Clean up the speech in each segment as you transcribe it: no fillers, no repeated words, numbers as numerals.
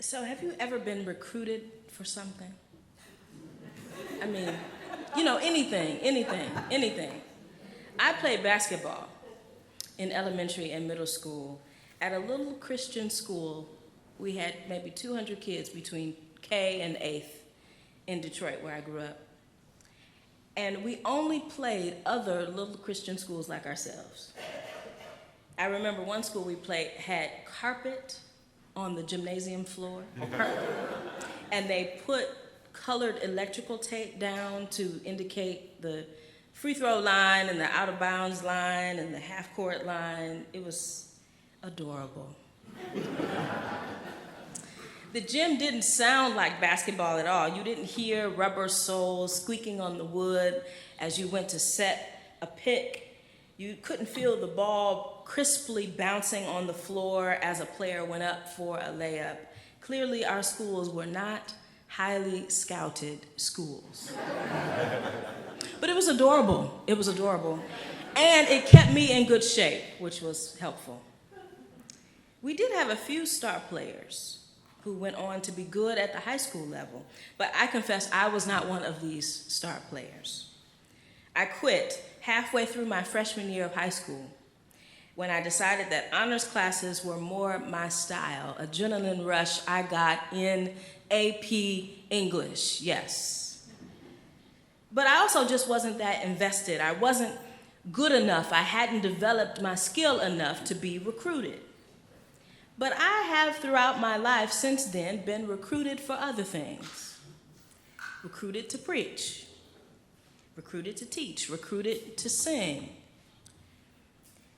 So have you ever been recruited for something? I mean, you know, anything. I played basketball in elementary and middle school at a little Christian school. We had maybe 200 kids between K and 8th in Detroit, where I grew up. And we only played other little Christian schools like ourselves. I remember one school we played had carpet on the gymnasium floor, and they put colored electrical tape down to indicate the free throw line and the out of bounds line and the half court line. It was adorable. The gym didn't sound like basketball at all. You didn't hear rubber soles squeaking on the wood as you went to set a pick. You couldn't feel the ball crisply bouncing on the floor as a player went up for a layup. Clearly, our schools were not highly scouted schools. But it was adorable. It was adorable. And it kept me in good shape, which was helpful. We did have a few star players who went on to be good at the high school level, but I confess I was not one of these star players. I quit halfway through my freshman year of high school when I decided that honors classes were more my style, adrenaline rush I got in AP English, yes. But I also just wasn't that invested. I wasn't good enough. I hadn't developed my skill enough to be recruited. But I have throughout my life since then been recruited for other things. Recruited to preach, recruited to teach, recruited to sing.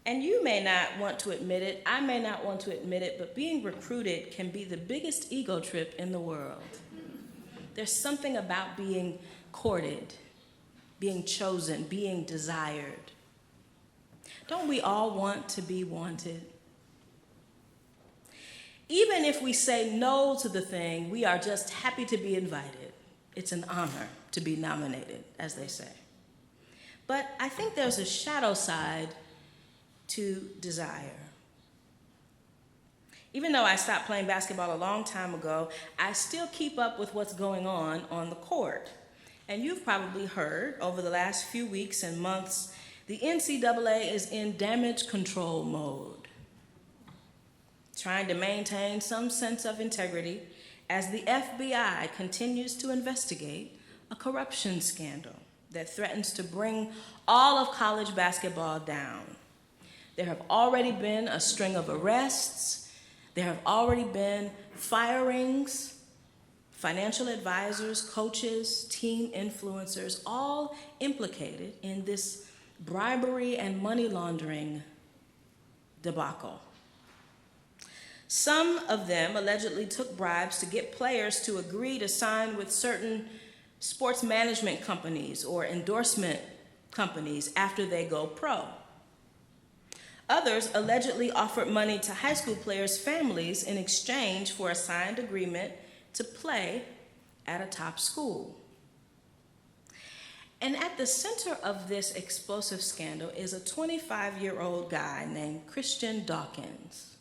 And you may not want to admit it, I may not want to admit it, but being recruited can be the biggest ego trip in the world. There's something about being courted, being chosen, being desired. Don't we all want to be wanted? Even if we say no to the thing, we are just happy to be invited. It's an honor to be nominated, as they say. But I think there's a shadow side to desire. Even though I stopped playing basketball a long time ago, I still keep up with what's going on the court. And you've probably heard over the last few weeks and months, the NCAA is in damage control mode, trying to maintain some sense of integrity as the FBI continues to investigate a corruption scandal that threatens to bring all of college basketball down. There have already been a string of arrests. There have already been firings, financial advisors, coaches, team influencers, all implicated in this bribery and money laundering debacle. Some of them allegedly took bribes to get players to agree to sign with certain sports management companies or endorsement companies after they go pro. Others allegedly offered money to high school players' families in exchange for a signed agreement to play at a top school. And at the center of this explosive scandal is a 25-year-old guy named Christian Dawkins.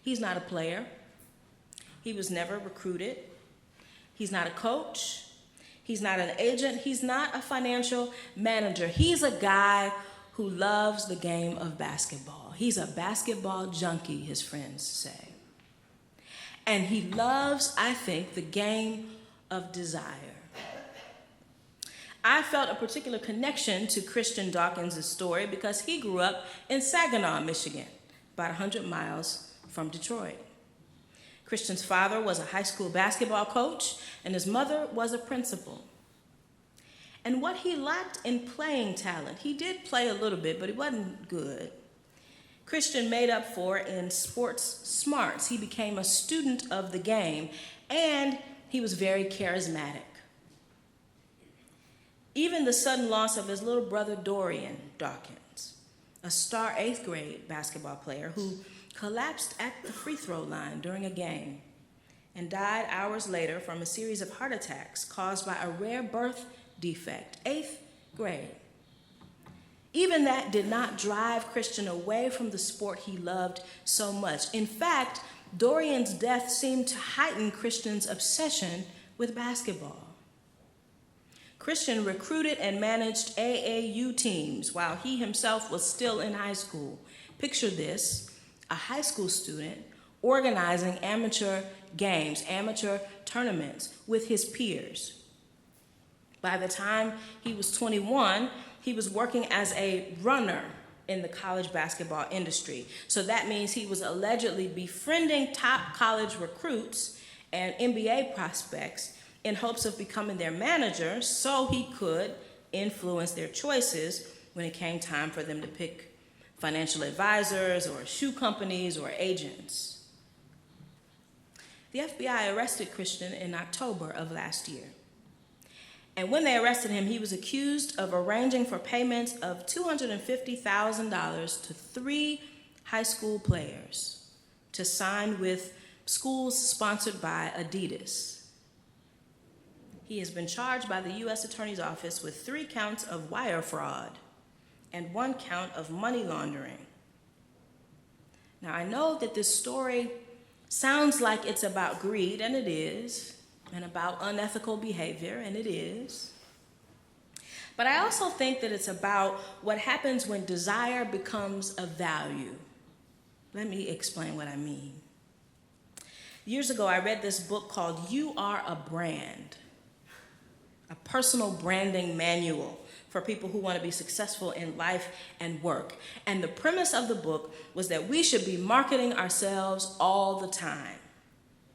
He's not a player. He was never recruited. He's not a coach. He's not an agent. He's not a financial manager. He's a guy who loves the game of basketball. He's a basketball junkie, his friends say. And he loves, I think, the game of desire. I felt a particular connection to Christian Dawkins' story because he grew up in Saginaw, Michigan, about 100 miles from Detroit. Christian's father was a high school basketball coach, and his mother was a principal. And what he lacked in playing talent, he did play a little bit, but he wasn't good. Christian made up for in sports smarts. He became a student of the game, and he was very charismatic. Even the sudden loss of his little brother Dorian Dawkins, a star 8th grade basketball player who collapsed at the free throw line during a game and died hours later from a series of heart attacks caused by a rare birth defect, 8th grade. Even that did not drive Christian away from the sport he loved so much. In fact, Dorian's death seemed to heighten Christian's obsession with basketball. Christian recruited and managed AAU teams while he himself was still in high school. Picture this, a high school student organizing amateur games, amateur tournaments with his peers. By the time he was 21, he was working as a runner in the college basketball industry. So that means he was allegedly befriending top college recruits and NBA prospects in hopes of becoming their manager so he could influence their choices when it came time for them to pick financial advisors or shoe companies or agents. The FBI arrested Christian in October of last year. And when they arrested him, he was accused of arranging for payments of $250,000 to 3 high school players to sign with schools sponsored by Adidas. He has been charged by the U.S. Attorney's Office with 3 counts of wire fraud and 1 count of money laundering. Now, I know that this story sounds like it's about greed, and it is, and about unethical behavior, and it is. But I also think that it's about what happens when desire becomes a value. Let me explain what I mean. Years ago, I read this book called You Are a Brand, a personal branding manual for people who want to be successful in life and work. And the premise of the book was that we should be marketing ourselves all the time,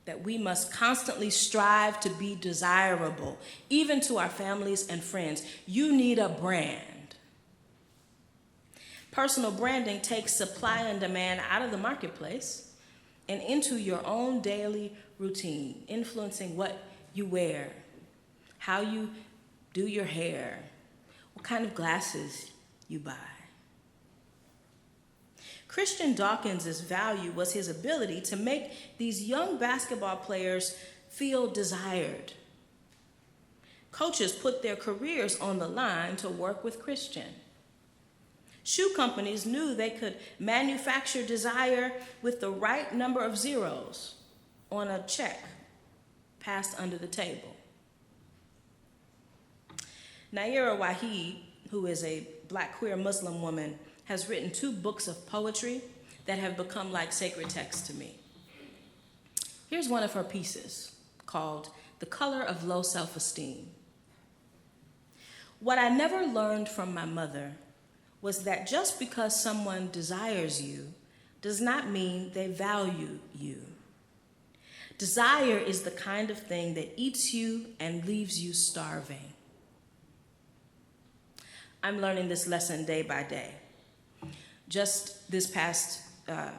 that we must constantly strive to be desirable, even to our families and friends. You need a brand. Personal branding takes supply and demand out of the marketplace and into your own daily routine, influencing what you wear, how you do your hair, what kind of glasses you buy. Christian Dawkins' value was his ability to make these young basketball players feel desired. Coaches put their careers on the line to work with Christian. Shoe companies knew they could manufacture desire with the right number of zeros on a check passed under the table. Nayyirah Waheed, who is a Black queer Muslim woman, has written 2 books of poetry that have become like sacred texts to me. Here's one of her pieces called The Color of Low Self-Esteem. What I never learned from my mother was that just because someone desires you does not mean they value you. Desire is the kind of thing that eats you and leaves you starving. I'm learning this lesson day by day. Just this past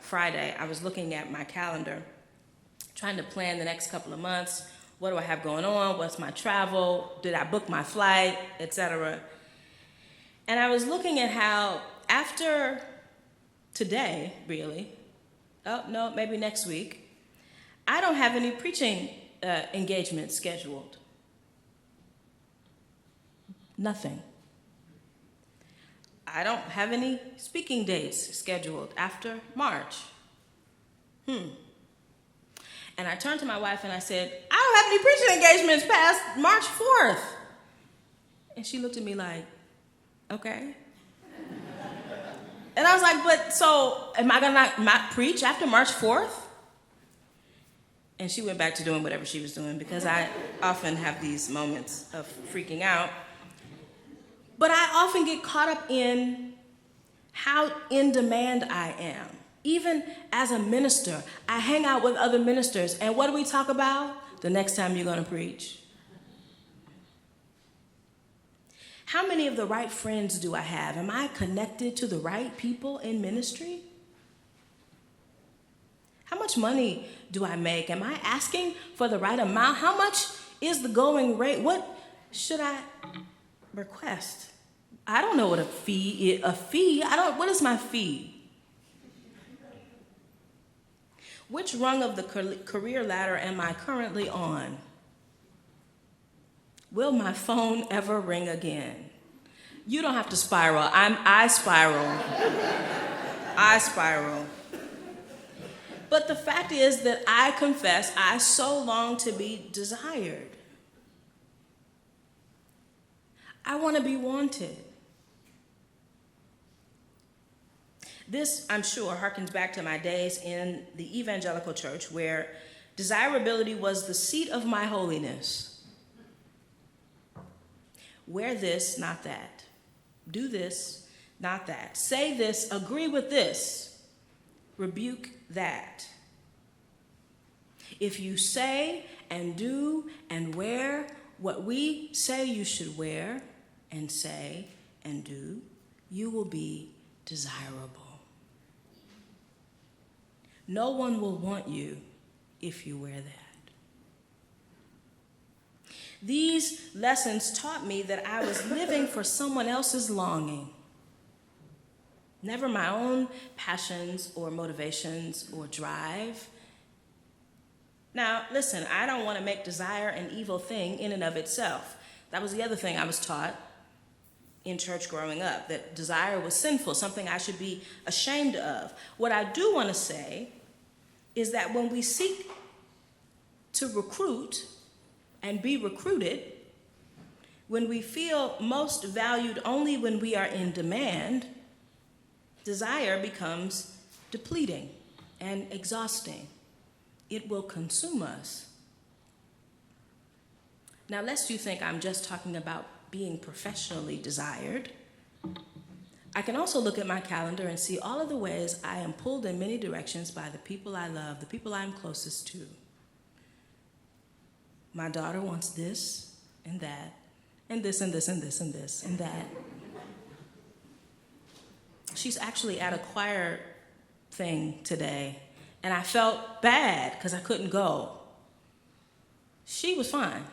Friday, I was looking at my calendar, trying to plan the next couple of months. What do I have going on? What's my travel? Did I book my flight, etc.? And I was looking at how after today, really, maybe next week, I don't have any preaching engagements scheduled. Nothing. I don't have any speaking dates scheduled after March. And I turned to my wife and I said, I don't have any preaching engagements past March 4th. And she looked at me like, okay. And I was like, but so am I gonna not preach after March 4th? And she went back to doing whatever she was doing because I often have these moments of freaking out. But I often get caught up in how in demand I am. Even as a minister, I hang out with other ministers, and what do we talk about? The next time you're going to preach. How many of the right friends do I have? Am I connected to the right people in ministry? How much money do I make? Am I asking for the right amount? How much is the going rate? What should I request? I don't know what a fee is. What is my fee? Which rung of the career ladder am I currently on? Will my phone ever ring again? You don't have to spiral. I spiral. I spiral. But the fact is that I confess I so long to be desired. I want to be wanted. This, I'm sure, harkens back to my days in the evangelical church where desirability was the seat of my holiness. Wear this, not that. Do this, not that. Say this, agree with this, rebuke that. If you say and do and wear what we say you should wear and say and do, you will be desirable. No one will want you if you wear that. These lessons taught me that I was living for someone else's longing, never my own passions or motivations or drive. Now, listen, I don't want to make desire an evil thing in and of itself. That was the other thing I was taught in church growing up, that desire was sinful, something I should be ashamed of. What I do want to say is that when we seek to recruit and be recruited, when we feel most valued only when we are in demand, desire becomes depleting and exhausting. It will consume us. Now, lest you think I'm just talking about being professionally desired, I can also look at my calendar and see all of the ways I am pulled in many directions by the people I love, the people I'm closest to. My daughter wants this and that, and this and this and this and this and that. She's actually at a choir thing today, and I felt bad because I couldn't go. She was fine.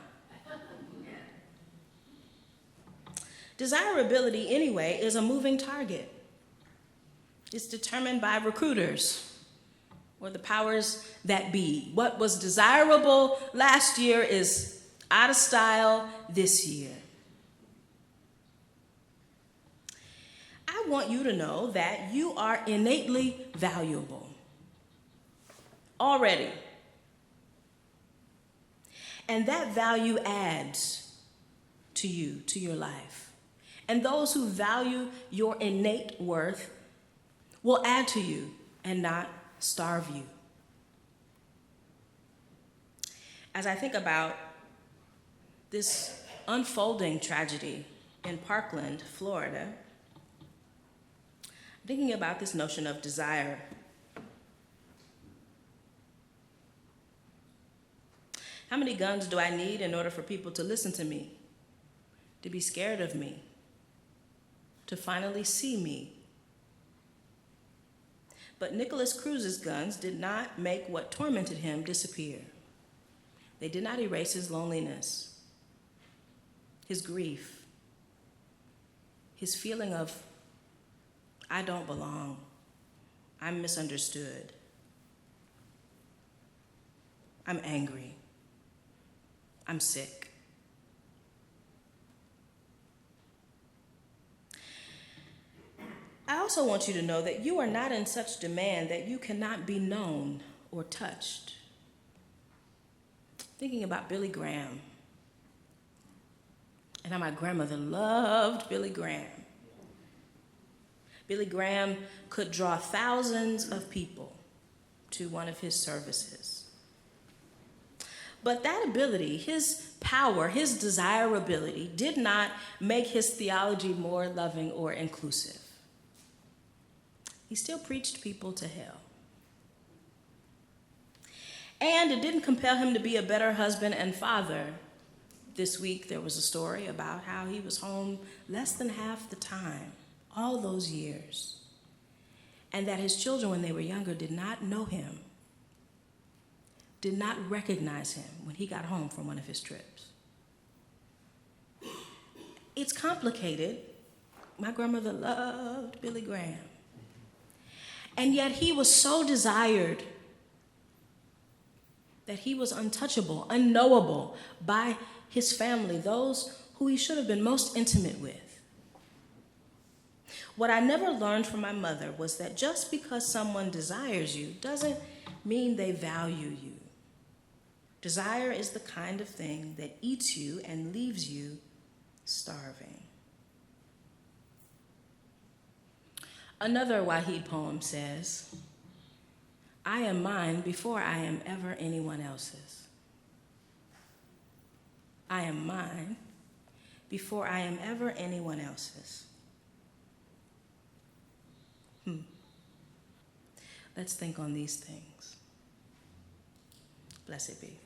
Desirability, anyway, is a moving target. It's determined by recruiters or the powers that be. What was desirable last year is out of style this year. I want you to know that you are innately valuable already. And that value adds to you, to your life. And those who value your innate worth will add to you and not starve you. As I think about this unfolding tragedy in Parkland, Florida, I'm thinking about this notion of desire. How many guns do I need in order for people to listen to me, to be scared of me, to finally see me? But Nicholas Cruz's guns did not make what tormented him disappear. They did not erase his loneliness, his grief, his feeling of, I don't belong, I'm misunderstood, I'm angry, I'm sick. I also want you to know that you are not in such demand that you cannot be known or touched. Thinking about Billy Graham, and how my grandmother loved Billy Graham. Billy Graham could draw thousands of people to one of his services. But that ability, his power, his desirability, did not make his theology more loving or inclusive. He still preached people to hell. And it didn't compel him to be a better husband and father. This week there was a story about how he was home less than half the time, all those years, and that his children, when they were younger, did not know him, did not recognize him when he got home from one of his trips. It's complicated. My grandmother loved Billy Graham. And yet he was so desired that he was untouchable, unknowable by his family, those who he should have been most intimate with. What I never learned from my mother was that just because someone desires you doesn't mean they value you. Desire is the kind of thing that eats you and leaves you starving. Another Wahid poem says, I am mine before I am ever anyone else's. I am mine before I am ever anyone else's. Let's think on these things. Blessed be.